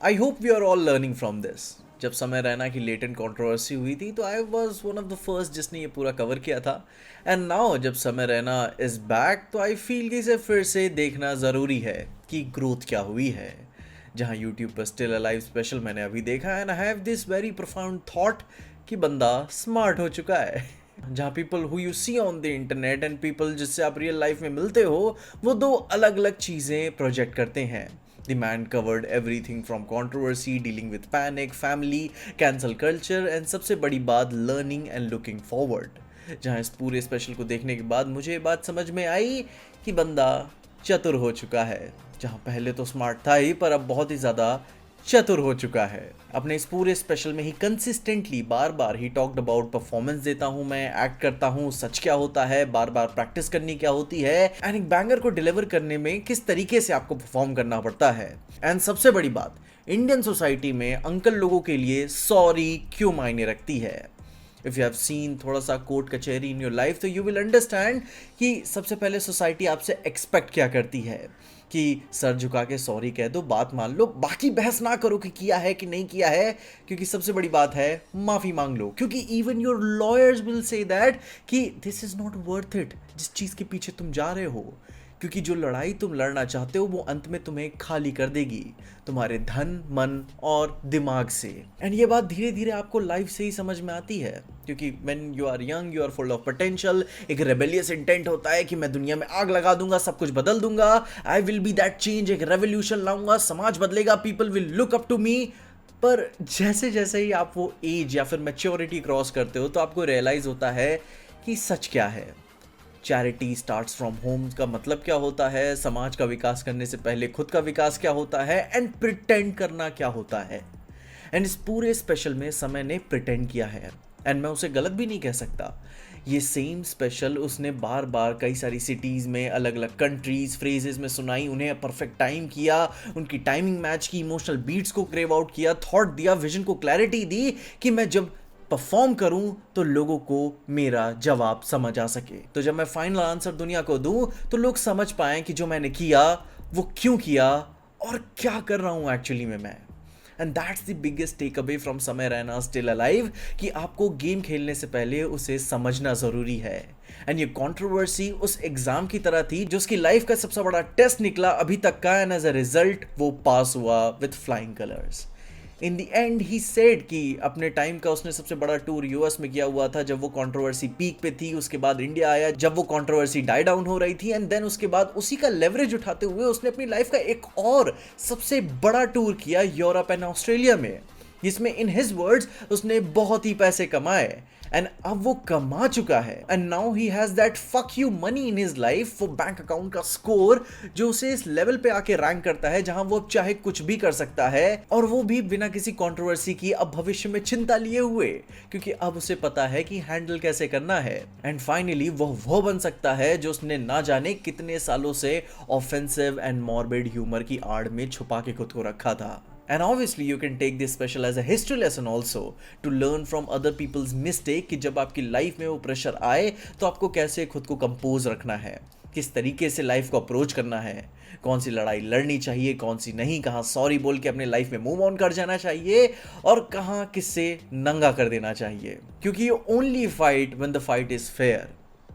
I hope we are all learning from this. जब समय रैना की latent controversy हुई थी तो I was one of the first जिसने ये पूरा कवर किया था। एंड नाउ जब समय रैना इज बैक तो आई फील कि इसे फिर से देखना ज़रूरी है कि ग्रोथ क्या हुई है। जहाँ यूट्यूब पर स्टिल अलाइव स्पेशल मैंने अभी देखा and I have this very profound thought कि बंदा स्मार्ट हो चुका है। जहाँ people who you see on the internet and people जिससे आप रियल लाइफ में मिलते हो वो दो अलग अलग चीज़ें प्रोजेक्ट करते हैं। The man covered everything from controversy, dealing with panic, family, cancel culture and सबसे बड़ी बात learning and looking forward। जहाँ इस पूरे स्पेशल को देखने के बाद मुझे ये बात समझ में आई कि बंदा चतुर हो चुका है। जहाँ पहले तो स्मार्ट था ही पर अब बहुत ही ज़्यादा चतुर हो चुका है। अपने इस पूरे स्पेशल में ही कंसिस्टेंटली बार बार ही टॉक्ड अबाउट परफॉर्मेंस देता हूँ, मैं एक्ट करता हूँ, सच क्या होता है, बार बार प्रैक्टिस करनी क्या होती है एंड एक बैंगर को डिलीवर करने में किस तरीके से आपको परफॉर्म करना पड़ता है। एंड सबसे बड़ी बात, इंडियन सोसाइटी में अंकल लोगों के लिए सॉरी क्यों मायने रखती है। इफ़ यू हैव सीन थोड़ा सा कोर्ट कचहरी इन योर लाइफ तो यू विल अंडरस्टैंड कि सबसे पहले सोसाइटी आपसे एक्सपेक्ट क्या करती है कि सर झुका के सॉरी कह दो, बात मान लो, बाकी बहस ना करो कि किया है कि नहीं किया है। क्योंकि सबसे बड़ी बात है माफ़ी मांग लो, क्योंकि even your lawyers will say that कि this is not worth it जिस चीज़ के पीछे तुम जा रहे हो। क्योंकि जो लड़ाई तुम लड़ना चाहते हो वो अंत में तुम्हें खाली कर देगी तुम्हारे धन, मन और दिमाग से। एंड ये बात धीरे धीरे आपको लाइफ से ही समझ में आती है, क्योंकि when you are young you are full of potential. एक रेबेलियस इंटेंट होता है कि मैं दुनिया में आग लगा दूंगा, सब कुछ बदल दूंगा, I will be that change, एक रेवोल्यूशन लाऊंगा, समाज बदलेगा, people will look up to me. पर जैसे जैसे ही आप वो एज या फिर मैच्योरिटी क्रॉस करते हो तो आपको रियलाइज होता है कि सच क्या है। चैरिटी स्टार्ट्स फ्रॉम होम का मतलब क्या होता है, समाज का विकास करने से पहले खुद का विकास क्या होता है एंड प्रिटेंड करना क्या होता है। एंड इस पूरे स्पेशल में समय ने प्रिटेंड किया है एंड मैं उसे गलत भी नहीं कह सकता। ये सेम स्पेशल उसने बार बार कई सारी सिटीज़ में अलग अलग कंट्रीज फ्रेजेस में सुनाई, उन्हें परफेक्ट टाइम किया, उनकी टाइमिंग मैच की, इमोशनल बीट्स को क्रेव आउट किया, थॉट दिया, विजन को क्लैरिटी दी कि मैं जब परफॉर्म करूं तो लोगों को मेरा जवाब समझ आ सके। तो जब मैं फाइनल आंसर दुनिया को दूं तो लोग समझ पाएं कि जो मैंने किया वो क्यों किया और क्या कर रहा हूं एक्चुअली में मैं। And that's the biggest takeaway from Samay Raina still alive कि आपको गेम खेलने से पहले उसे समझना ज़रूरी है। एंड ये कंट्रोवर्सी उस एग्ज़ाम की तरह थी जो उसकी लाइफ का सबसे बड़ा टेस्ट निकला अभी तक का एंड एज अ रिजल्ट वो पास हुआ with flying colours. In the and he said कि अपने टाइम का उसने सबसे बड़ा टूर यूएस में किया हुआ था जब वो कंट्रोवर्सी पीक पे थी, उसके बाद इंडिया आया जब वो कंट्रोवर्सी डाई डाउन हो रही थी एंड देन उसके बाद उसी का लेवरेज उठाते हुए उसने अपनी लाइफ का एक और सबसे बड़ा टूर किया यूरोप एंड ऑस्ट्रेलिया में, जिसमें इन हिज वर्ड्स उसने बहुत ही पैसे कमाए एंड अब वो कमा चुका है and now he has that fuck you money in his life, वो बैंक अकाउंट का स्कोर जो उसे इस लेवल पे आके रैंक करता है जहां वो अब चाहे कुछ भी कर सकता है और वो भी बिना किसी कंट्रोवर्सी की अब भविष्य में चिंता लिए हुए, क्योंकि अब उसे पता है कि हैंडल कैसे करना है। एंड फाइनली वो बन सकता है जो उसने ना जाने कितने सालों से ऑफेंसिव एंड मॉर्बिड ह्यूमर की आड़ में छुपा के खुद को रखा था। And obviously you can take this special as a history lesson also to learn from other people's mistake कि जब आपकी लाइफ में वो प्रेशर आए तो आपको कैसे खुद को कंपोज रखना है, किस तरीके से लाइफ को अप्रोच करना है, कौन सी लड़ाई लड़नी चाहिए, कौन सी नहीं, कहाँ सॉरी बोल के अपने लाइफ में मूव ऑन कर जाना चाहिए और कहाँ किससे नंगा कर देना चाहिए। क्योंकि you only fight when the fight is fair,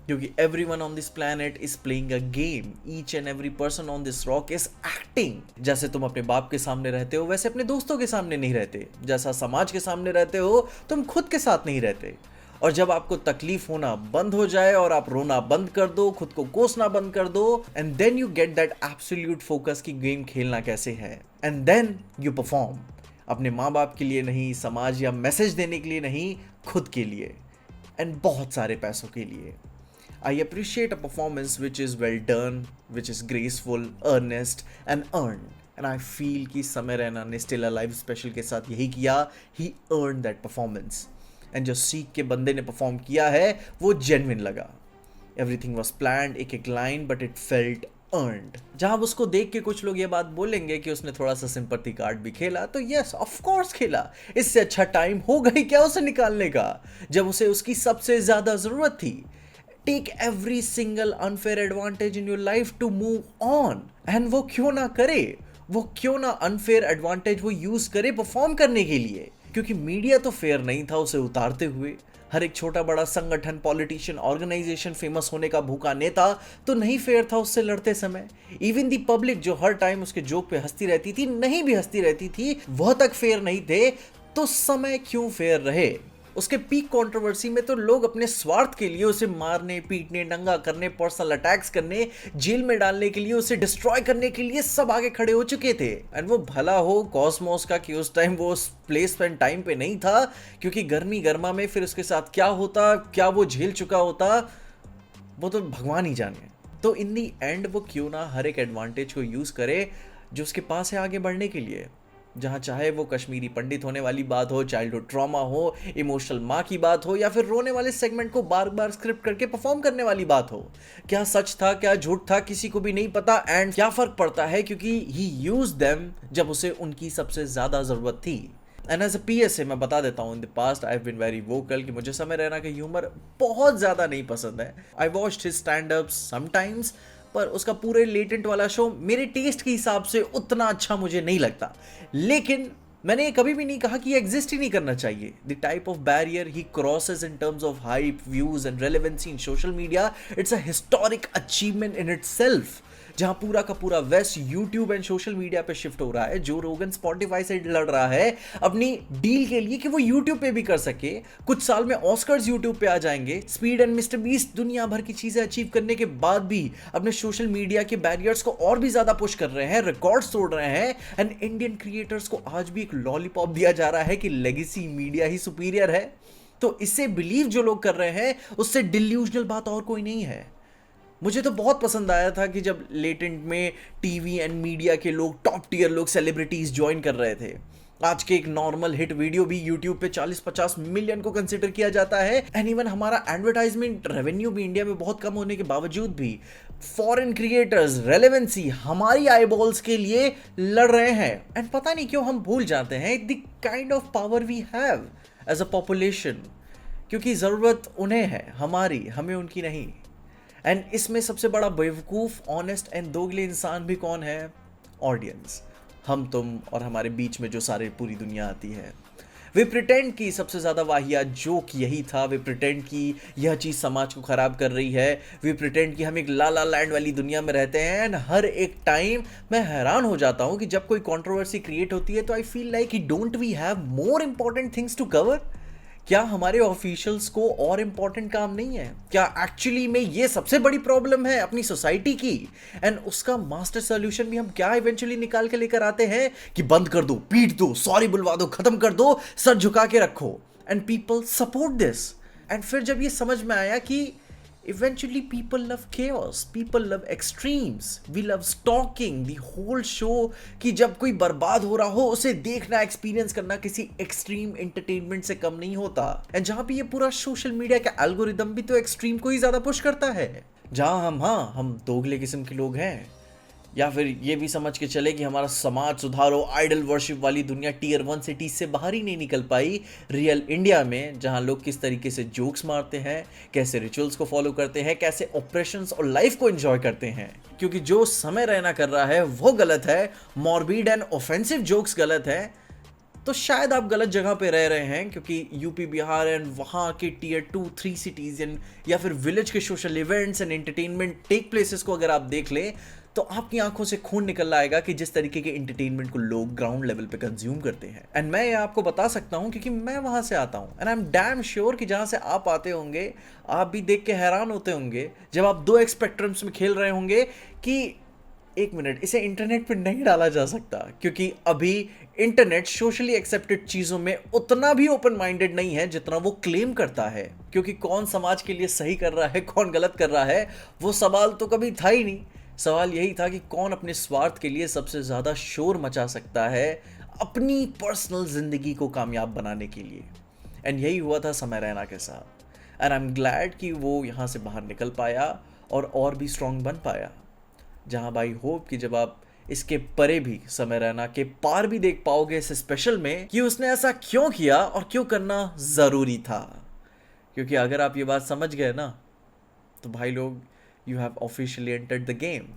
क्योंकि everyone on this planet is playing a game, each and every person on this rock is acting। जैसे तुम अपने बाप के सामने रहते हो वैसे अपने दोस्तों के सामने नहीं रहते, जैसा समाज के सामने रहते हो तुम खुद के साथ नहीं रहते। और जब आपको तकलीफ होना बंद हो जाए और आप रोना बंद कर दो, खुद को कोसना बंद कर दो and then you get that absolute focus की गेम खेलना कैसे है एंड देन यू परफॉर्म अपने माँ बाप के लिए नहीं, समाज या मैसेज देने के लिए नहीं, खुद के लिए एंड बहुत सारे पैसों के लिए। I appreciate a performance which is well done, which is graceful, earnest and earned. And I feel कि समय रैना ने Still Alive स्पेशल के साथ यही किया, he earned that performance. And जो सीख के बंदे ने परफॉर्म किया है वो जेन्युइन लगा। Everything was planned, एक एक line but it felt earned। जहाँ उसको देख के कुछ लोग ये बात बोलेंगे कि उसने थोड़ा सा सिंपैथी कार्ड भी खेला, तो यस ऑफ कोर्स खेला, इससे अच्छा टाइम हो गई क्या उसे निकालने का जब उसे उसकी सबसे ज़्यादा ज़रूरत थी। Take every single unfair advantage in your life to move on and वो क्यों ना करे। वो क्यों ना अनफेयर एडवांटेज वो यूज करे परफॉर्म करने के लिए, क्योंकि मीडिया तो फेयर नहीं था उसे उतारते हुए। हर एक छोटा बड़ा संगठन, पॉलिटिशियन, ऑर्गेनाइजेशन, फेमस होने का भूखा नेता तो नहीं फेयर था उससे लड़ते समय। इवन दी पब्लिक जो हर टाइम उसके जोक पे हंसती रहती थी, नहीं भी हंसती रहती थी, वह तक फेयर नहीं थे। तो समय क्यों फेयर रहे? उसके पीक कंट्रोवर्सी में तो लोग अपने स्वार्थ के लिए उसे मारने, पीटने, नंगा करने, पर्सनल अटैक्स करने, जेल में डालने के लिए, उसे डिस्ट्रॉय करने के लिए सब आगे खड़े हो चुके थे। एंड वो भला हो कॉस्मोस का कि उस टाइम वो उस प्लेस एंड टाइम पे नहीं था, क्योंकि गर्मी गर्मा में फिर उसके साथ क्या होता, क्या वो झेल चुका होता, वो तो भगवान ही जाने। तो इन दी एंड वो क्यों ना हर एक एडवांटेज को यूज करे जो उसके पास है आगे बढ़ने के लिए। जहाँ चाहे वो कश्मीरी पंडित होने वाली बात हो, चाइल्डहुड ट्रॉमा हो, इमोशनल माँ की बात हो, या फिर रोने वाले सेगमेंट को बार बार स्क्रिप्ट करके परफॉर्म करने वाली बात हो। क्या सच था क्या झूठ था किसी को भी नहीं पता, एंड क्या फर्क पड़ता है क्योंकि ही यूज देम जब उसे उनकी सबसे ज्यादा जरूरत थी। एंड एज अ PSA मैं बता देता हूँ, in the past I have been very vocal कि मुझे समय रैना का ह्यूमर बहुत ज़्यादा नहीं पसंद है। I watched his stand ups sometimes, पर उसका पूरे लेटेंट वाला शो मेरे टेस्ट के हिसाब से उतना अच्छा मुझे नहीं लगता। लेकिन मैंने कभी भी नहीं कहा कि ये एग्जिस्ट ही नहीं करना चाहिए। The type of barrier he crosses in terms of hype, views and relevancy in social media, it's a historic achievement in itself. जहां पूरा का पूरा west YouTube and social media पे शिफ्ट हो रहा है, जो रोगन स्पॉटिफाई से लड़ रहा है अपनी डील के लिए कि वो यूट्यूब पे भी कर सके। कुछ साल में ऑस्कर्स यूट्यूब पे आ जाएंगे। स्पीड एंड मिस्टर बीस्ट दुनिया भर की चीजें अचीव करने के बाद भी अपने सोशल मीडिया के बैरियर्स को और भी ज्यादा पुश कर रहे हैं, रिकॉर्ड्स तोड़ रहे हैं। एंड इंडियन क्रिएटर्स को आज भी एक लॉलीपॉप दिया जा रहा है कि लेगेसी मीडिया ही सुपीरियर है। तो इससे बिलीव जो लोग कर रहे हैं उससे डिल्यूजनल बात और कोई नहीं है। मुझे तो बहुत पसंद आया था कि जब लेटेंट में टीवी एंड मीडिया के लोग, टॉप टियर लोग, सेलिब्रिटीज ज्वाइन कर रहे थे। आज के एक नॉर्मल हिट वीडियो भी यूट्यूब पे 40-50 मिलियन को कंसिडर किया जाता है। एंड इवन हमारा एडवर्टाइजमेंट रेवेन्यू भी इंडिया में बहुत कम होने के बावजूद भी फॉरेन क्रिएटर्स रेलेवेंसी हमारी आईबॉल्स के लिए लड़ रहे हैं। एंड पता नहीं क्यों हम भूल जाते हैं the kind of power we have as a population, क्योंकि ज़रूरत उन्हें है हमारी, हमें उनकी नहीं। एंड इसमें सबसे बड़ा बेवकूफ़, ऑनेस्ट एंड दोगले इंसान भी कौन है? ऑडियंस, हम तुम और हमारे बीच में जो सारे पूरी दुनिया आती है। वे प्रिटेंड की सबसे ज़्यादा वाहियात जोक यही था। वे प्रिटेंड की यह चीज़ समाज को ख़राब कर रही है। वे प्रिटेंड की हम एक ला ला लैंड वाली दुनिया में रहते हैं। एंड हर एक टाइम मैं हैरान हो जाता हूँ कि जब कोई कंट्रोवर्सी क्रिएट होती है तो आई फील लाइक कि don't we have more important things to cover? क्या हमारे ऑफिशियल्स को और इंपॉर्टेंट काम नहीं है? क्या एक्चुअली में ये सबसे बड़ी प्रॉब्लम है अपनी सोसाइटी की? एंड उसका मास्टर सॉल्यूशन भी हम क्या इवेंचुअली निकाल के लेकर आते हैं कि बंद कर दो, पीट दो, सॉरी बुलवा दो, खत्म कर दो, सर झुका के रखो। And people support this. And फिर जब ये समझ में आया कि eventually people love chaos, people love extremes, we love stalking the whole show, कि जब कोई बर्बाद हो रहा हो उसे देखना, एक्सपीरियंस करना किसी एक्सट्रीम एंटरटेनमेंट से कम नहीं होता। एंड जहां पे ये पूरा सोशल मीडिया का एल्गोरिदम भी तो एक्सट्रीम को ही ज्यादा पुश करता है। जहां हम दोगले किस्म के लोग हैं, या फिर ये भी समझ के चले कि हमारा समाज सुधारो, आइडल वर्शिप वाली दुनिया टीयर 1 सिटीज से बाहर ही नहीं निकल पाई। रियल इंडिया में जहां लोग किस तरीके से जोक्स मारते हैं, कैसे रिचुअल्स को फॉलो करते हैं, कैसे ऑपरेशंस और लाइफ को एंजॉय करते हैं। क्योंकि जो समय रैना कर रहा है वो गलत है, मॉर्बिड एंड ऑफेंसिव जोक्स गलत है, तो शायद आप गलत जगह पे रह रहे हैं। क्योंकि यूपी, बिहार एंड वहाँ के टीयर 2-3 सिटीज एंड या फिर विलेज के social events and entertainment tech places को अगर आप देख लें तो आपकी आंखों से खून निकल आएगा कि जिस तरीके के एंटरटेनमेंट को लोग ग्राउंड लेवल पे कंज्यूम करते हैं। एंड मैं ये आपको बता सकता हूँ क्योंकि मैं वहां से आता हूँ। And I am damn sure कि जहां से आप आते होंगे आप भी देख के हैरान होते होंगे जब आप 2 स्पेक्ट्रम्स में खेल रहे होंगे कि एक मिनट, इसे इंटरनेट पे नहीं डाला जा सकता, क्योंकि अभी इंटरनेट सोशली एक्सेप्टेड चीज़ों में उतना भी ओपन माइंडेड नहीं है जितना वो क्लेम करता है। क्योंकि कौन समाज के लिए सही कर रहा है, कौन गलत कर रहा है, वो सवाल तो कभी था ही नहीं। सवाल यही था कि कौन अपने स्वार्थ के लिए सबसे ज़्यादा शोर मचा सकता है अपनी पर्सनल ज़िंदगी को कामयाब बनाने के लिए। एंड यही हुआ था समय रैना के साथ। एंड आई एम ग्लैड कि वो यहाँ से बाहर निकल पाया और भी स्ट्रॉन्ग बन पाया। जहाँ भाई होप कि जब आप इसके परे भी समय रैना के पार भी देख पाओगे इस स्पेशल में कि उसने ऐसा क्यों किया और क्यों करना ज़रूरी था। क्योंकि अगर आप ये बात समझ गए ना तो भाई लोग, you have officially entered the game.